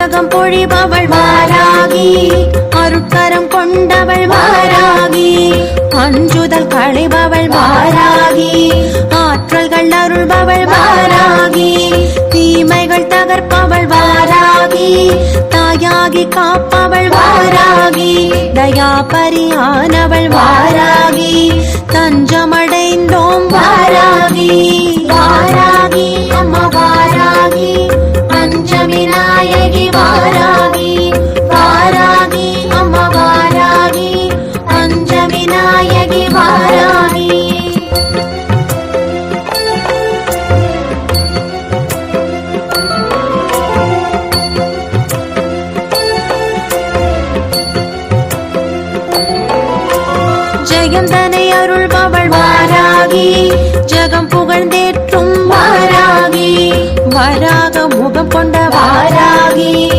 அருட்கரம் பொழிபவள் வாராகி, அருட்கரம் கொண்டவள் வாராகி, அஞ்சுதல் களைபவள் வாராகி, ஆற்றல்கள் அருள்பவள் வாராகி, தீமைகள் தகர்ப்பவள் வாராகி, தாயாகி காப்பவள் வாராகி, தயாபரியானவள் வாராகி, தஞ்சமடைந்தோம் வாராகி. வாராகி அம்மா வாராகி, பஞ்சமி நாயகி வாராகி, வாராகி அம்மா வாராகி, பஞ்சமி நாயகி வாராகி. ஜெயந்தனை அருள்பவள் வாராகி, ஜகம் புகழ்ந்தேற்றும் வாராகி, வராக முகம் கொண்ட வாராகி.